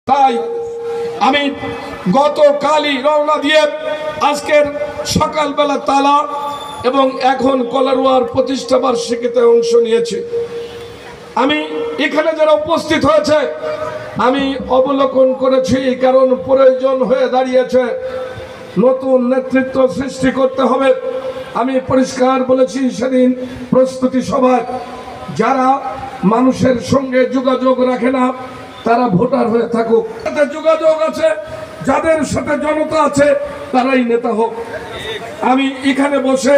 তাই আমি গতকালই রওনা দিয়ে আজকের সকালবেলা তালা এবং এখন কলারোয়ার প্রতিষ্ঠা বার্ষিকীতে অংশ নিয়েছি। আমি এখানে যারা উপস্থিত হয়েছে আমি অবলোকন করেছি, কারণ প্রয়োজন হয়ে দাঁড়িয়েছে, নতুন নেতৃত্ব সৃষ্টি করতে হবে। আমি পরিষ্কার বলেছি সেদিন প্রস্তুতি সভায়, যারা মানুষের সঙ্গে যোগাযোগ রাখে না তারা ভোটার হয়ে থাকুক, যোগাযোগ আছে যাদের সাথে জনতা আছে তারাই নেতা হোক। আমি এখানে বসে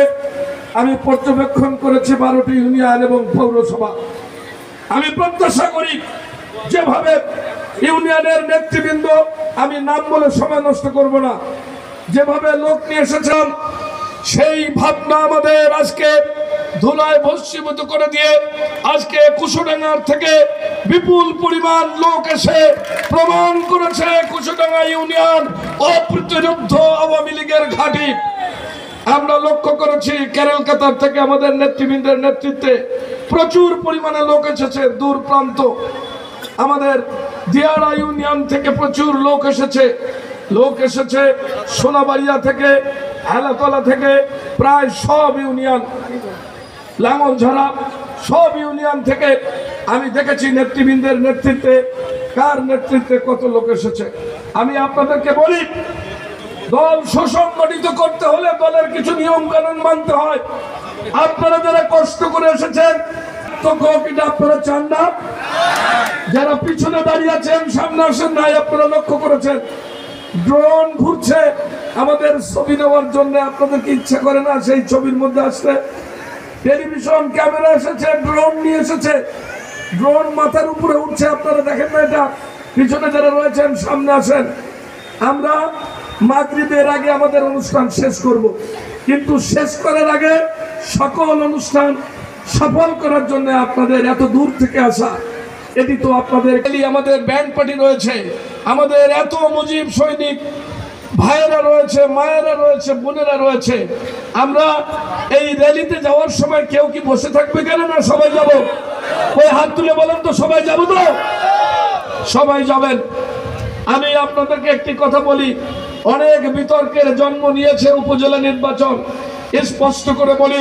আমি পর্যবেক্ষণ করেছি 12টি ইউনিয়ন এবং পৌরসভা। আমি প্রত্যাশা করি যেভাবে ইউনিয়নের নেতৃবৃন্দ, আমি নাম বলে সময় নষ্ট করব না, যেভাবে লোক নিয়ে এসেছেন সেই ভাবনা আমাদের আজকে ধুলায় ভস্মীভূত করে দিয়ে আজকে কুশডাঙ্গার থেকে বিপুল পরিমাণ লোক এসে প্রমাণ করেছে কুশডাঙ্গা ইউনিয়ন অপ্রতিরোধ্য আওয়ামী লীগের ঘাঁটি। আমরা লক্ষ্য করেছি কেরল কাতার থেকে আমাদের নেতৃবৃন্দের নেতৃত্বে প্রচুর পরিমাণে লোক এসেছে, দূর প্রান্ত আমাদের দিয়াড়া ইউনিয়ন থেকে প্রচুর লোক এসেছে সোনাবাড়িয়া থেকে, হেলাতলা থেকে, প্রায় সব ইউনিয়ন, লাঙ্গলঝরা সব ইউনিয়ন থেকে আমি দেখেছি নেতৃবৃন্দের নেতৃত্বে, কার নেতৃত্বে কত লোক এসেছে। আমি আপনাদেরকে বলি, দল সুসংগঠিত করতে হলে দলের কিছু নিয়ম কানুন মানতে হয়। আপনারা যারা কষ্ট করে এসেছেন আপনারা চান না, যারা পিছনে দাঁড়িয়ে আছেন সামনে আসেন নাই, আপনারা লক্ষ্য করেছেন ড্রোন ঘুরছে আমাদের ছবি নেওয়ার জন্য, আপনাদেরকে ইচ্ছা করে না সেই ছবির মধ্যে আসতে। টেলিভিশন ক্যামেরা এসেছে, ড্রোন নিয়ে এসেছে, ড্রোন মাথার উপরে উঠছে, আপনারা দেখেন না এটা? পিছনে যারা রয়েছেন সামনে আসেন। আমরা মাগরিবের আগে আমাদের অনুষ্ঠান শেষ করব, কিন্তু শেষ করার আগে সকল অনুষ্ঠান সফল করার জন্য আপনাদের এত দূর থেকে আসা, এটি তো আপনাদের আমাদের ব্যান্ড পার্টি রয়েছে, আমাদের এত মুজিব সৈনিক ভাইয়েরা রয়েছে, মায়েরা রয়েছে, বোনেরা রয়েছে। আমরা এই র্যালিতে যাওয়ার সময় কেউ কি বসে থাকবে কেন? না সবাই যাব? ওই হাত তুলে বলেন তো সবাই যাব? তো সবাই যাবেন। আমি আপনাদেরকে একটি কথা বলি, অনেক বিতর্কের জন্ম নিয়েছে উপজেলা নির্বাচন। স্পষ্ট করে বলি,